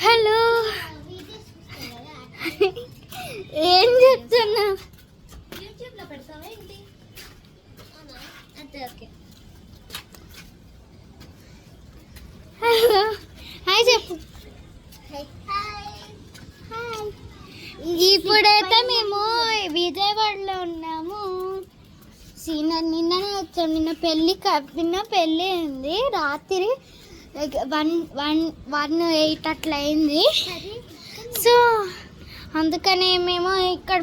Hello, ఏం చెప్తున్నా? యూట్యూబ్లో పెడతావా ఏంటి? అంతే, ఓకే. హలో, హాయ్ చెప్పు. ఇప్పుడైతే మేము విజయవాడలో ఉన్నాము. నిన్ననే వచ్చాము. నిన్న పెళ్ళి అయింది. రాత్రి 1:08 అట్లా అయింది. సో అందుకని మేము ఇక్కడ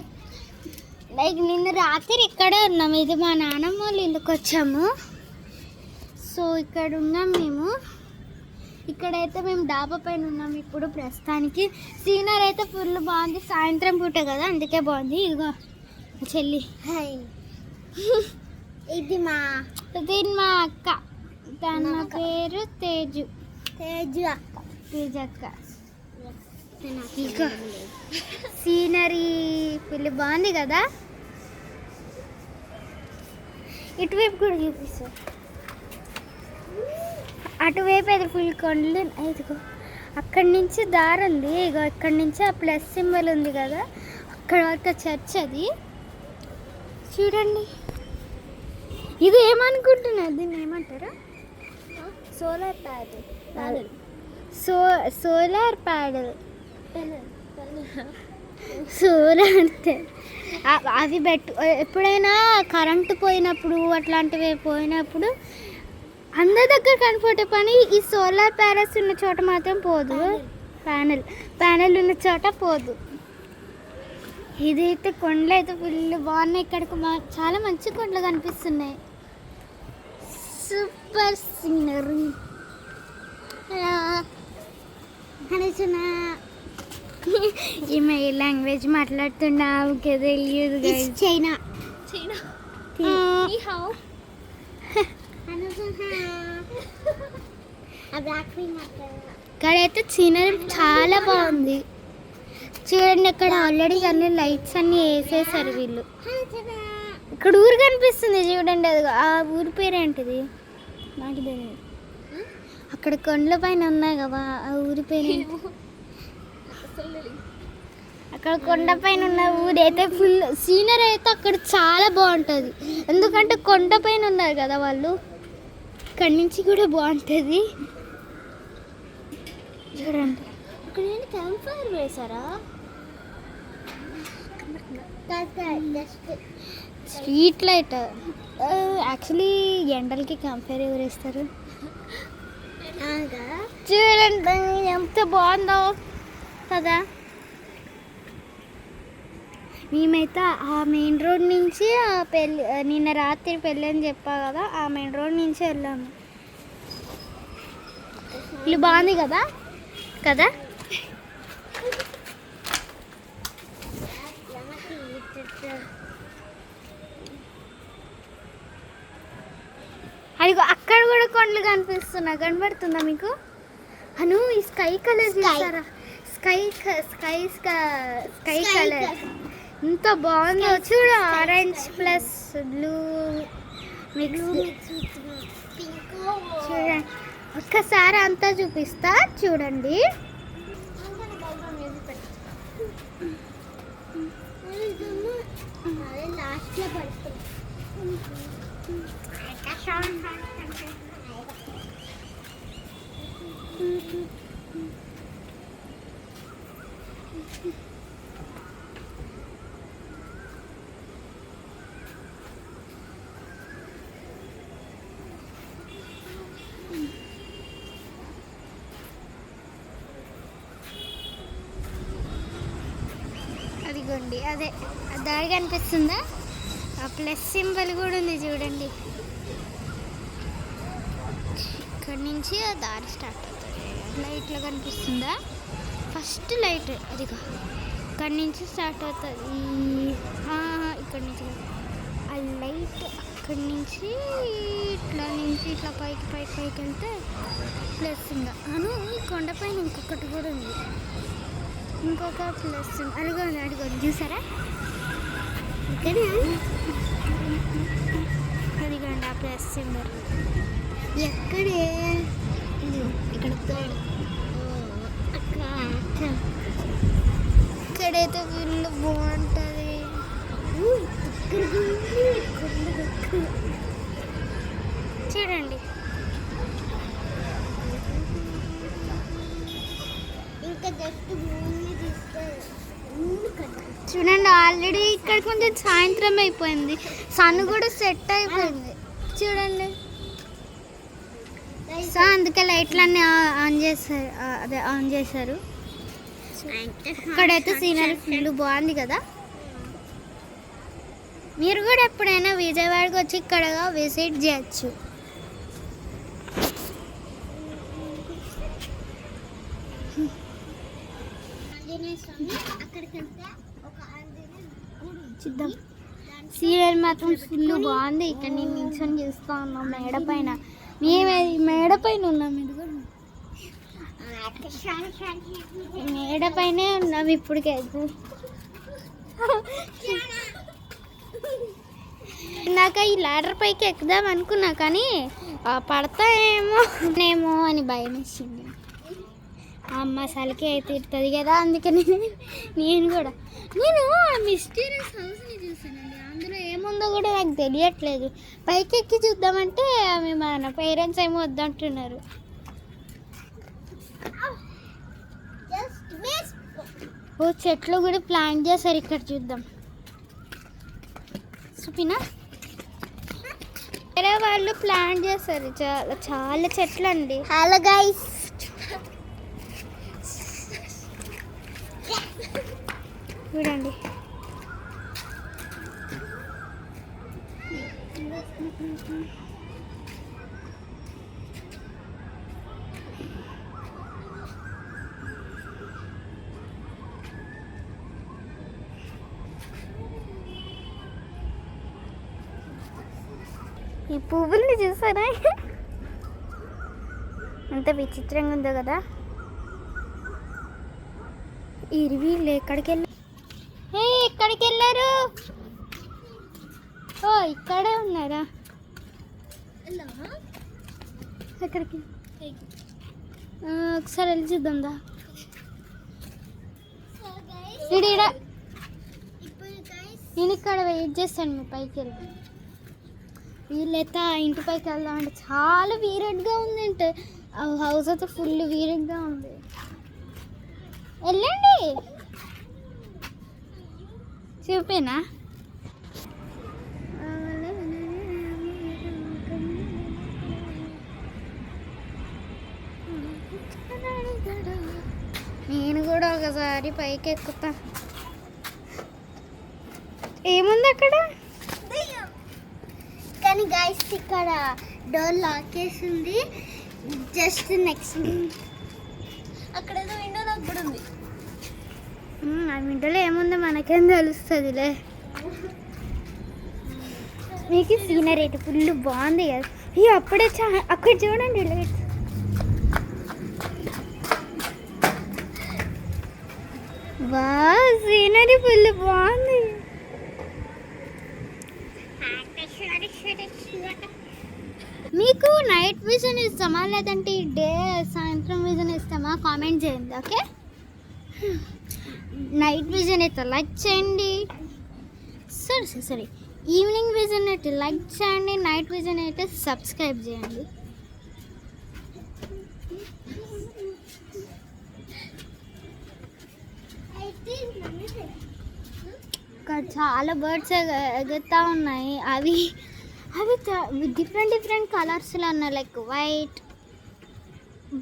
నిన్న రాత్రి ఇక్కడే ఉన్నాము. ఇది మా నాన్నమ్మ వాళ్ళ ఇల్లుకి వచ్చాము. సో ఇక్కడ ఉన్నాం మేము. ఇక్కడైతే మేము డాబా పైన ఉన్నాము ఇప్పుడు ప్రస్తుతానికి. సీనర్ అయితే ఫుల్ బాగుంది. సాయంత్రం పూట కదా, అందుకే బాగుంది. ఇదిగో చెల్లి. హాయ్. ఇది మా అక్క. తన పేరు తేజు అక్క. ఇక సీనరీ ఫుల్ బాగుంది కదా. ఇటువైపు కూడా చూపిస్తా. అటువైపు అయితే ఫుల్ కొండలు. ఇదిగో అక్కడి నుంచి దారి ఉంది. ఇగో ఇక్కడి నుంచి ఆ ప్లస్ సింబల్ ఉంది కదా, అక్కడ వరకు చర్చ్. అది చూడండి. ఇది ఏమనుకుంటున్నారు? దీన్ని ఏమంటారా? Solar panel. Solar panel. Solar అవి ఎప్పుడైనా కరెంటు పోయినప్పుడు, అట్లాంటివి పోయినప్పుడు అందరి దగ్గర కనిపెట్టే పని ఈ సోలార్ ప్యానెల్స్ ఉన్న చోట మాత్రం పోదు. ప్యానెల్ ఉన్న చోట పోదు. ఇదైతే కొండలు అయితే ఫుల్ బాగున్నాయి. ఇక్కడికి చాలా మంచి కొండలు కనిపిస్తున్నాయి. Super scenery. ఈమె ఏ లాంగ్వేజ్ మాట్లాడుతున్నావు కదా, తెలియదు. చైనా. ఇక్కడైతే సీనరీ చాలా బాగుంది. చూడండి, అక్కడ ఆల్రెడీ అన్ని లైట్స్ అన్ని వేసేసారు వీళ్ళు. ఇక్కడ ఊరు కనిపిస్తుంది చూడండి. అది ఆ ఊరి పేరేంటిది నాకు తెలియదు. అక్కడ కొండల పైన ఉన్నాయి కదా, ఆ ఊరి పేరు. అక్కడ కొండ పైన ఉన్న ఊరి అయితే ఫుల్ సీనరీ అయితే అక్కడ చాలా బాగుంటుంది. ఎందుకంటే కొండ పైన ఉన్నారు కదా వాళ్ళు. ఇక్కడి నుంచి కూడా బాగుంటుంది చూడండి. ఇక్కడ ఏంటి క్యాంప్ ఫైర్ వేసారా? Street light. యాక్చువల్లీ ఎండలకి క్యాంప్ ఫైర్ ఎవరు వేస్తారు? చూడండి ఎంత బాగుందో కదా. మేమైతే ఆ మెయిన్ రోడ్ నుంచి నిన్న రాత్రి పెళ్ళి అని చెప్పా కదా, ఆ మెయిన్ రోడ్ నుంచి వెళ్ళాము. ఇల్లు బాగుంది కదా కదా. అదిగో అక్కడ కూడా కొండలు కనబడుతుందా మీకు? అను ఈ స్కై కలర్ చూసారా? స్కై కలర్ ఎంత బాగుందో చూడు. Orange plus blue mix. చూడండి, ఒక్కసారి అంతా చూపిస్తా చూడండి. అదిగోండి, అదే దారి కనిపిస్తుందా? ఆ ప్లస్ సింబల్ కూడా ఉంది చూడండి. ఇక్కడ నుంచి ఆ దారి స్టార్ట్ అవుతుంది. లైట్లో కనిపిస్తుందా? ఫస్ట్ లైట్ అదిగో ఇక్కడ నుంచి స్టార్ట్ అవుతుంది. ఇక్కడ నుంచి ఆ లైట్ అక్కడి నుంచి ఇట్లా పైకి వెళ్తే ప్లస్. ఇంకా ఈ కొండపైన ఇంకొకటి కూడా ఉంది, ఇంకొక ప్లస్. అడిగోండి చూసారా? అదిగోండి ఆ ప్లస్ సింబల్. ఎక్కడే? ఇక్కడ ఇక్కడైతే వీళ్ళు బాగుంటుంది. చూడండి ఇంకా జస్ట్ చూడండి ఆల్రెడీ ఇక్కడ కొంచెం సాయంత్రం అయిపోయింది, సన్ కూడా సెట్ అయిపోయింది చూడండి. సో అందుకే లైట్లన్నీ ఆన్ చేశారు, అదే ఆన్ చేశారు. ఇక్కడైతే సీనరీ ఫుల్ బాగుంది కదా. మీరు కూడా ఎప్పుడైనా విజయవాడకి వచ్చి ఇక్కడ విజిట్ చేయొచ్చు. చూద్దాం. సీరియల్ మాత్రం ఫుల్ బాగుంది. ఇక్కడ నేను నిల్చొని చూస్తూ ఉన్నాం మేడ పైన. మేమే మేడ పైన ఉన్నాం, ఇది కూడా మేడ పైనే ఉన్నాం ఇప్పటికైతే. ఇందాక ఈ లాడర్ పైకి ఎక్కుదాం అనుకున్నా కానీ పడతాయేమో అని భయం వేసింది. అమ్మ సలికి అయితే ఇస్తుంది కదా, అందుకని నేను మిస్టీరియస్ హౌస్ని చూసానండి. అందులో ఏముందో కూడా నాకు తెలియట్లేదు. పైకి ఎక్కి చూద్దామంటే మన పేరెంట్స్ ఏమో వద్దంటున్నారు. ఓ చెట్లు కూడా ప్లాంట్ చేశారు ఇక్కడ, చూద్దాం. చూపినా వేరే వాళ్ళు ప్లాంట్ చేశారు, చాలా చాలా చెట్లు అండి. హలో గైస్, చూడండి ఈ పువ్వుల్ని చూసారా, ఎంత విచిత్రంగా ఉందో కదా. వీళ్ళు ఎక్కడికి వెళ్ళారు? ఓ ఇక్కడే ఉన్నారా? ఎక్కడికి? ఒకసారి వెళ్ళి చూద్దాం దా. నేను ఇక్కడ వెయిట్ చేస్తాను, మీ పైకి వెళ్ళి. వీళ్ళైతే ఆ ఇంటి పైకి వెళ్దామంటే చాలా వీరెడ్గా ఉంది. అంటే ఆ హౌస్ అయితే ఫుల్ వీరెడ్గా ఉంది. వెళ్ళండి, చూపేనా? నేను కూడా ఒకసారి పైకి ఎక్కుతా. ఏముంది అక్కడ? కానీ గైస్ ఇక్కడ డోర్ లాక్ చేసింది. జస్ట్ నెక్స్ట్ అక్కడ ఏదో విండో నాకు కూడా ఉంది. ఆ విండోలో ఏముందో మనకేం తెలుస్తుందిలే. మీకు సీనరీ అయితే ఫుల్ బాగుంది కదా. అప్పుడే అక్కడ చూడండి లైట్స్. వా సీనరీ ఫుల్ బాగుంది. మీకు నైట్ విజన్ ఇస్తామా లేదంటే డే సాయంత్రం విజన్ ఇస్తామా? కామెంట్ చేయండి. ఓకే, నైట్ విజన్ అయితే లైక్ చేయండి. సరే ఈవినింగ్ విజన్ అయితే లైక్ చేయండి, నైట్ విజన్ అయితే సబ్స్క్రైబ్ చేయండి. ఇక్కడ చాలా బర్డ్స్ ఎగురుతూ ఉన్నాయి. అవి డిఫరెంట్ కలర్స్లో ఉన్నాయి. Like white,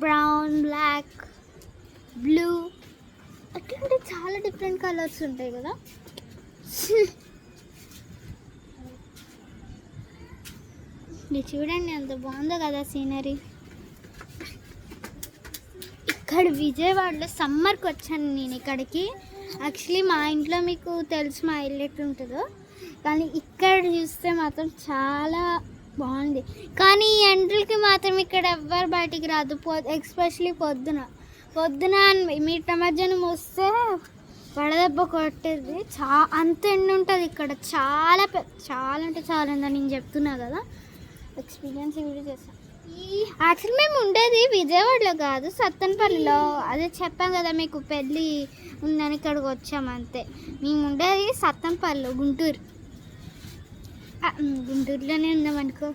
brown, black, blue, అట్లాంటి చాలా డిఫరెంట్ కలర్స్ ఉంటాయి కదా. ఇది చూడండి ఎంత బాగుందో కదా సీనరీ. ఇక్కడ విజయవాడలో సమ్మర్కి వచ్చాను నేను ఇక్కడికి. యాక్చువల్లీ మా ఇంట్లో మీకు తెలుసు మా ఇల్లు ఎట్లుంటుందో, కానీ ఇక్కడ చూస్తే మాత్రం చాలా బాగుంది. కానీ ఈ ఎండలకి మాత్రం ఇక్కడ ఎవ్వరు బయటికి రాదు. ఎస్పెషలీ పొద్దున మీట మధ్యాహ్నం వస్తే వడదెబ్బ కొట్టేది. అంత ఎండ ఉంటుంది ఇక్కడ. చాలా అంటే చాలా ఉందని నేను చెప్తున్నా కదా, ఎక్స్పీరియన్స్ వీడియో చేస్తాను. యాక్చువల్లీ మేము ఉండేది విజయవాడలో కాదు, సత్తెనపల్లిలో. అదే చెప్పాం కదా మీకు, పెళ్ళి ఉందని ఇక్కడికి వచ్చాము అంతే. మేము ఉండేది సత్తెనపల్లిలో, గుంటూరు. గుంటూరులోనే ఉన్నామనుకో.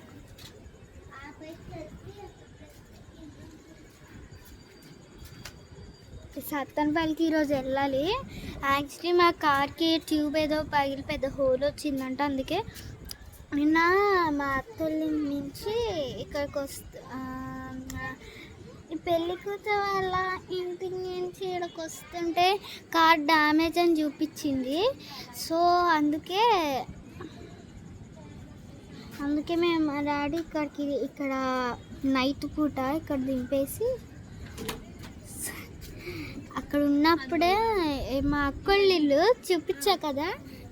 సత్తెనపల్లికి ఈరోజు వెళ్ళాలి. యాక్చువల్లీ మా కార్కి ట్యూబ్ ఏదో పగిలి పెద్ద హోల్ వచ్చిందంట. అందుకే నిన్న మా అత్తోళ్ళ నుంచి ఇక్కడికి పెళ్ళి కూతురు వాళ్ళ ఇంటి నుంచి ఇక్కడికి వస్తుంటే కార్ డ్యామేజ్ అని చూపించింది. సో అందుకే మేము మా డాడీ ఇక్కడ నైట్ పూట ఇక్కడ దింపేసి అక్కడ ఉన్నప్పుడే మా అక్కోళ్ళ ఇల్లు చూపించా కదా,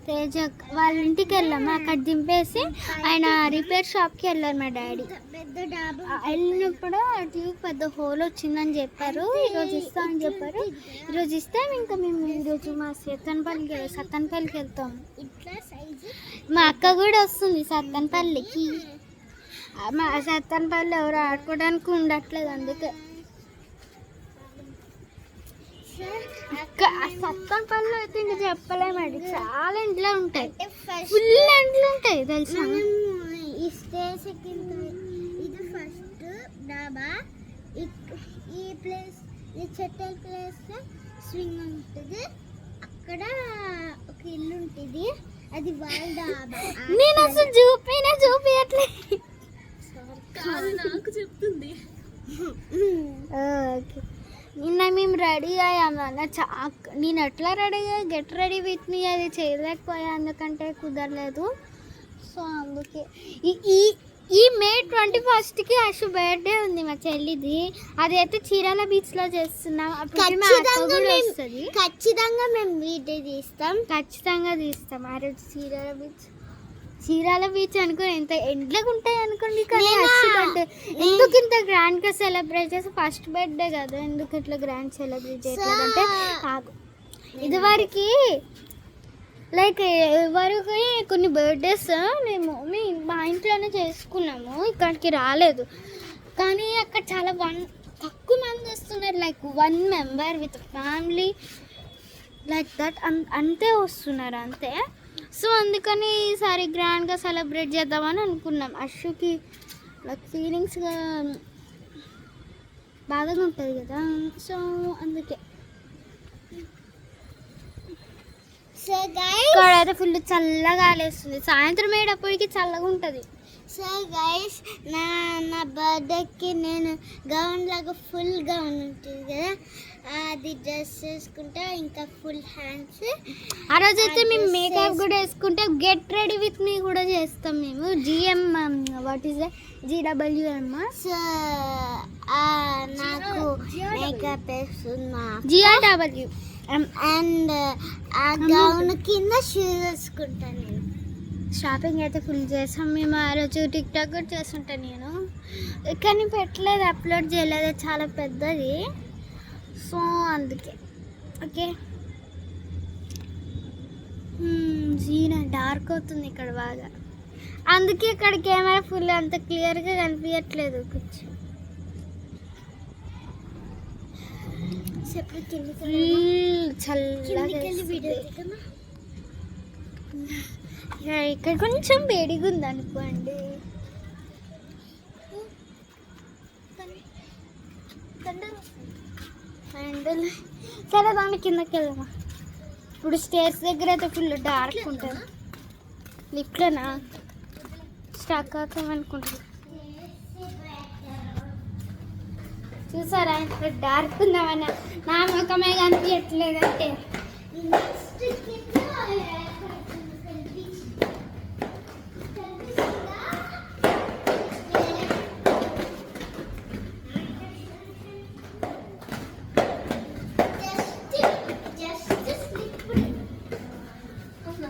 తేజ వాళ్ళ ఇంటికి వెళ్ళాము. అక్కడ దింపేసి ఆయన రిపేర్ షాప్కి వెళ్ళారు మా డాడీ. వెళ్ళినప్పుడు ట్యూబ్ పెద్ద హోల్ వచ్చిందని చెప్పారు. ఈరోజు ఇస్తామని చెప్పారు. ఈరోజు ఇస్తే ఇంకా మేము ఈరోజు మా సత్తెనపల్లికి వెళ్తాము. మా అక్క కూడా వస్తుంది సత్తెనపల్లికి. మా సత్తెనపల్లి ఎవరు ఆడుకోవడానికి ఉండట్లేదు, అందుకే సత్తెనపల్లిలో అయితే ఇంకా చెప్పలేమండి, చాలా ఇంట్లో ఉంటాయి, ఫుల్ ఇంట్లో ఉంటాయి తెలుసా. ఈ స్టేజ్ ఇది ఫస్ట్ డాబా. ఈ ప్లేస్, ఈ చెట్ల ప్లేస్ స్వింగ్ ఉంటుంది. అక్కడ ఒక ఇల్లు ఉంటుంది, అది వాళ్ళ డాబా. నేను అసలు చూపించట్లేదు, నాకు చెప్తుంది. నిన్న మేము రెడీ అయ్యాము అన్న. నేను ఎట్లా రెడీ అయ్యా, గెట్ రెడీ విత్ మీ అది చేయలేకపోయా, ఎందుకంటే కుదరలేదు. సో అందుకే ఈ మే 21కి అశు బర్త్డే ఉంది మా చెల్లిది. అదైతే చీరాల బీచ్లో చేస్తున్నాం. ఖచ్చితంగా మేము వీడియో తీస్తాం, ఖచ్చితంగా తీస్తాం. ఆ రోజు చీరాల బీచ్ అనుకుని ఎంత ఎండ్లకు ఉంటాయి అనుకోండి. కానీ ఎందుకు ఇంత గ్రాండ్గా సెలబ్రేట్ చేసి, ఫస్ట్ బర్త్డే కదా, ఎందుకు ఇట్లా గ్రాండ్ సెలబ్రేట్ చేయట్లేదంటే ఇదివరకు కొన్ని బర్త్డేస్ మేము మా ఇంట్లోనే చేసుకున్నాము, ఇక్కడికి రాలేదు. కానీ అక్కడ చాలా తక్కువ మంది వస్తున్నారు, like 1 member with family like that, అంతే వస్తున్నారు అంతే. సో అందుకని ఈసారి గ్రాండ్గా సెలబ్రేట్ చేద్దామని అనుకున్నాం. అశుకి లైక్ ఫీలింగ్స్గా బాధగా ఉంటుంది కదా, సో అందుకే. సో గైస్ ఇక్కడైతే ఫుల్ చల్లగా వేస్తుంది, సాయంత్రం అయ్యేటప్పటికి చల్లగా ఉంటుంది. సో గైస్ నా బర్త్డేకి నేను గౌన్ లాగా ఫుల్ గౌన్ ఉంటుంది కదా, అది డ్రెస్ వేసుకుంటా, ఇంకా ఫుల్ హ్యాండ్స్. ఆ రోజైతే మేము మేకప్ కూడా వేసుకుంటే గెట్ రెడీ విత్ మీ కూడా చేస్తాం మేము. What is GWM. సో నాకు మేకప్ వేస్తున్నా, GRW. అండ్ ఆ గౌన్ కింద షూస్ వేసుకుంటాను నేను. షాపింగ్ అయితే ఫుల్ చేసాం మేము. ఆ రోజు టిక్టాక్ కూడా చేస్తుంటాను నేను, కానీ పెట్టలేదు, అప్లోడ్ చేయలేదు, చాలా పెద్దది. సో అందుకే ఓకే. జీనా డార్క్ అవుతుంది ఇక్కడ బాగా, అందుకే ఇక్కడ కెమెరా ఫుల్ అంత క్లియర్గా కనిపించట్లేదు. కొంచెం చల్లగా ఇక్కడ కొంచెం వేడిగా ఉంది అనుకోండి. సరే దాని కిందకి వెళ్దామా. ఇప్పుడు స్టేర్స్ దగ్గర అయితే ఫుల్ డార్క్ ఉంటుంది. లిఫ్ట్లోనా స్టక్ అవుతామనుకుంటున్నా. చూసారా ఇక్కడ డార్క్ ఉందామన్నా, నా ముఖమే కనిపించట్లేదు. అంటే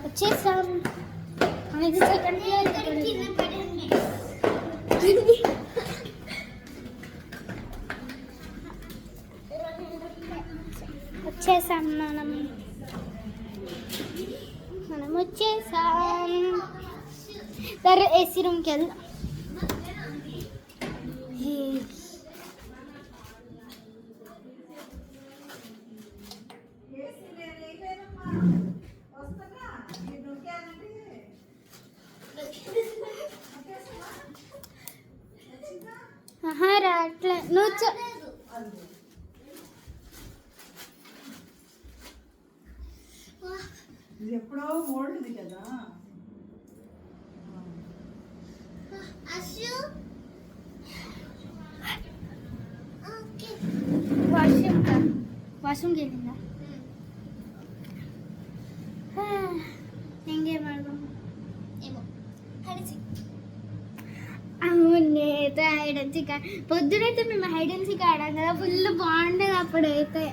వచ్చేసాం. 5 సెకండ్లు వచ్చేసాం. మనం వచ్చేసాం. సరే ఏసీ రూమ్కి వెళ్దాం. నువ్వు ఇది ఎప్పుడో ఓల్డ్ది కదా. అశు ఓకే వాష్రూమ్కి వెళ్ళిందా ఇంకేం అడగం ఏమో హడిసి అవునైతే హైడ్ అండ్ సీక్ పొద్దునైతే మేము హైడ్ అండ్ సీక్ ఆడాం కదా ఫుల్ బాగుండేది అప్పుడైతే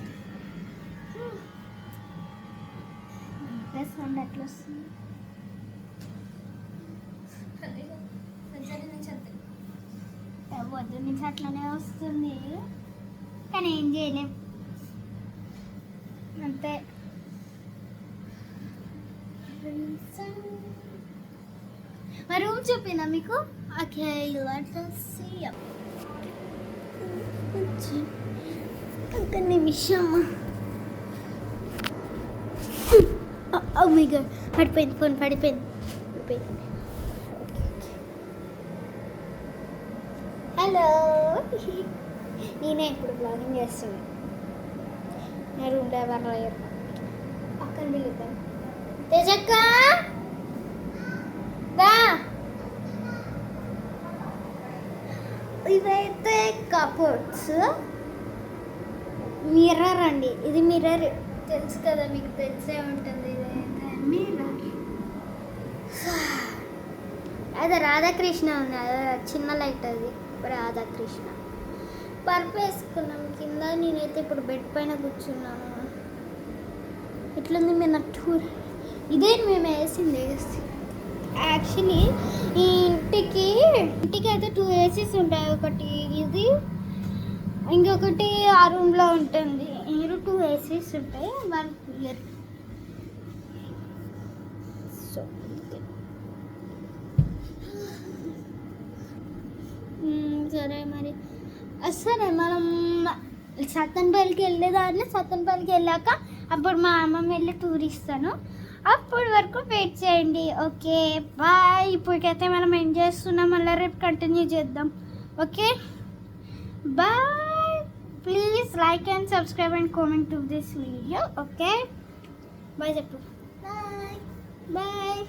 సౌండ్ ఎట్లా వస్తుంది పొద్దు నుంచి అట్లనే వస్తుంది కానీ ఏం చేయలేం అంతే మా రూమ్ చూపినా మీకు ఓకే ఒక నిమిషం ఓ మై గాడ్ పడిపోయింది ఫోన్ పడిపోయింది హలో నేనే ఇప్పుడు బ్లాగింగ్ చేస్తున్నా నా రూమ్లో ఎవరు లేరు పక్కన దిగుతాను తేజక్క దా ఇదైతే కబోర్డ్స్ మిర్రర్ అండి ఇది మిర్రర్ తెలుసు కదా మీకు తెలిసే ఉంటుంది ఇదైతే మిర్రర్ అదే రాధాకృష్ణ ఉంది అదే చిన్న లైట్ అది రాధాకృష్ణ పరుపు వేసుకున్నాం కింద నేనైతే ఇప్పుడు బెడ్ పైన కూర్చున్నాను ఇట్లుంది మేము టూర్ ఇదే మేము వేసింది యాక్చువల్లీ ఈ ఇంటికి అయితే 2 ఏసీస్ ఉంటాయి ఒకటి ఇది ఇంకొకటి ఆ రూమ్లో ఉంటుంది 2 ఏసీస్ ఉంటాయి 1 కూలర్ సో సరే మరి సరే మనం సత్తెనపల్లికి వెళ్ళేదాన్ని సత్తెనపల్లికి వెళ్ళాక అప్పుడు మా అమ్మమ్మ వెళ్ళి టూర్ ఇస్తాను అప్పటి వరకు వెయిట్ చేయండి ఓకే బాయ్ ఇప్పటికైతే మనం ఏం చేస్తున్నాం మళ్ళీ రేపు కంటిన్యూ చేద్దాం okay bye please like and subscribe and comment to this video okay bye చెప్పు బాయ్ బాయ్